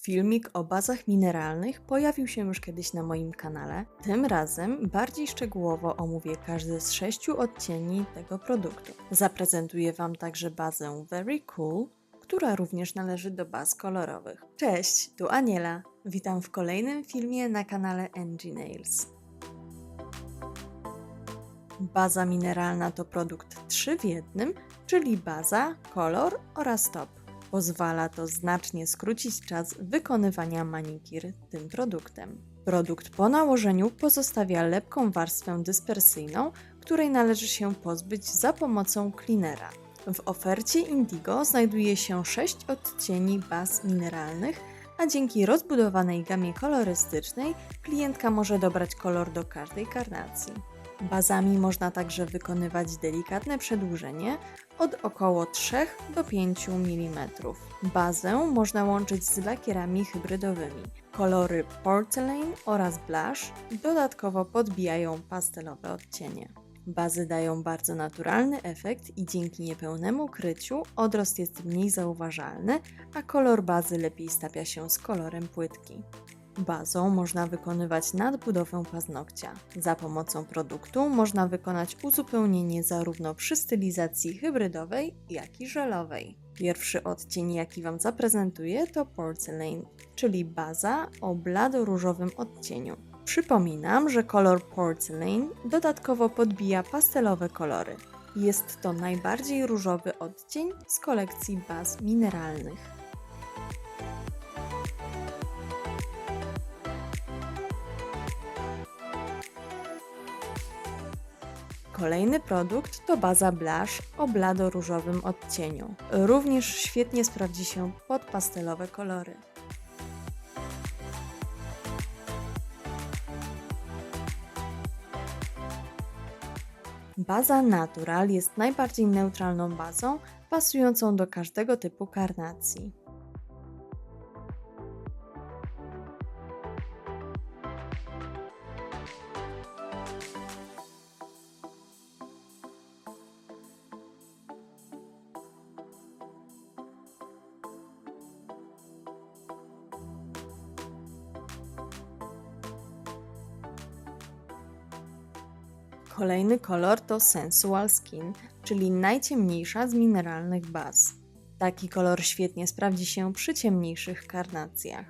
Filmik o bazach mineralnych pojawił się już kiedyś na moim kanale. Tym razem bardziej szczegółowo omówię każdy z 6 odcieni tego produktu. Zaprezentuję Wam także bazę Very Cool, która również należy do baz kolorowych. Cześć, tu Aniela. Witam w kolejnym filmie na kanale NG Nails. Baza mineralna to produkt 3 w jednym, czyli baza, kolor oraz top. Pozwala to znacznie skrócić czas wykonywania manikir tym produktem. Produkt po nałożeniu pozostawia lepką warstwę dyspersyjną, której należy się pozbyć za pomocą cleanera. W ofercie Indigo znajduje się 6 odcieni baz mineralnych, a dzięki rozbudowanej gamie kolorystycznej klientka może dobrać kolor do każdej karnacji. Bazami można także wykonywać delikatne przedłużenie od około 3 do 5 mm. Bazę można łączyć z lakierami hybrydowymi. Kolory Porcelain oraz Blush dodatkowo podbijają pastelowe odcienie. Bazy dają bardzo naturalny efekt i dzięki niepełnemu kryciu odrost jest mniej zauważalny, a kolor bazy lepiej stapia się z kolorem płytki. Bazą można wykonywać nadbudowę paznokcia. Za pomocą produktu można wykonać uzupełnienie zarówno przy stylizacji hybrydowej, jak i żelowej. Pierwszy odcień, jaki Wam zaprezentuję, to Porcelain, czyli baza o blado-różowym odcieniu. Przypominam, że kolor Porcelain dodatkowo podbija pastelowe kolory. Jest to najbardziej różowy odcień z kolekcji baz mineralnych. Kolejny produkt to baza Blush o blado-różowym odcieniu. Również świetnie sprawdzi się pod pastelowe kolory. Baza Natural jest najbardziej neutralną bazą, pasującą do każdego typu karnacji. Kolejny kolor to Sensual Skin, czyli najciemniejsza z mineralnych baz. Taki kolor świetnie sprawdzi się przy ciemniejszych karnacjach.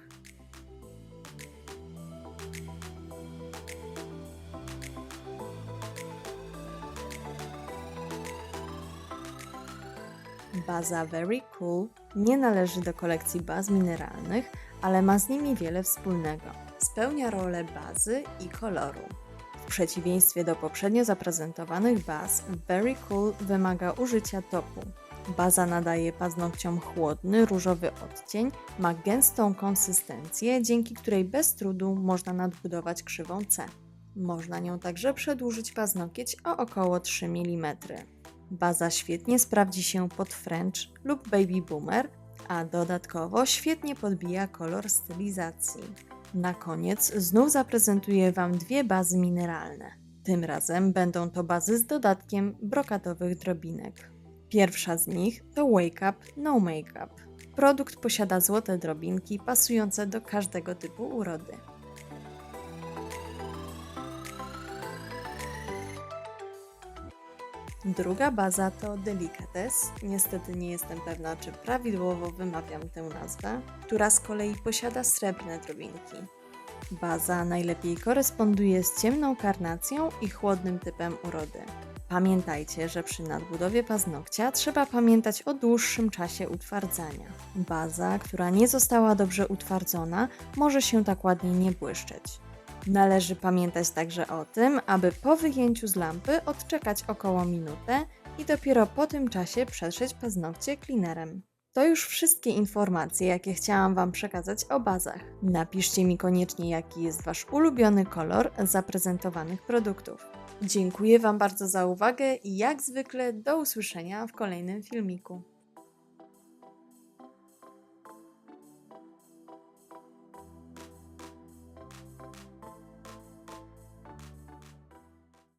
Baza Very Cool nie należy do kolekcji baz mineralnych, ale ma z nimi wiele wspólnego. Spełnia rolę bazy i koloru. W przeciwieństwie do poprzednio zaprezentowanych baz, Very Cool wymaga użycia topu. Baza nadaje paznokciom chłodny, różowy odcień, ma gęstą konsystencję, dzięki której bez trudu można nadbudować krzywą C. Można nią także przedłużyć paznokieć o około 3 mm. Baza świetnie sprawdzi się pod French lub Baby Boomer, a dodatkowo świetnie podbija kolor stylizacji. Na koniec znów zaprezentuję Wam 2 bazy mineralne. Tym razem będą to bazy z dodatkiem brokatowych drobinek. Pierwsza z nich to Wake Up No Makeup. Produkt posiada złote drobinki pasujące do każdego typu urody. Druga baza to Delicatesse, niestety nie jestem pewna, czy prawidłowo wymawiam tę nazwę, która z kolei posiada srebrne drobinki. Baza najlepiej koresponduje z ciemną karnacją i chłodnym typem urody. Pamiętajcie, że przy nadbudowie paznokcia trzeba pamiętać o dłuższym czasie utwardzania. Baza, która nie została dobrze utwardzona, może się tak ładnie nie błyszczeć. Należy pamiętać także o tym, aby po wyjęciu z lampy odczekać około minutę i dopiero po tym czasie przetrzeć paznokcie cleanerem. To już wszystkie informacje, jakie chciałam Wam przekazać o bazach. Napiszcie mi koniecznie, jaki jest Wasz ulubiony kolor zaprezentowanych produktów. Dziękuję Wam bardzo za uwagę i jak zwykle do usłyszenia w kolejnym filmiku.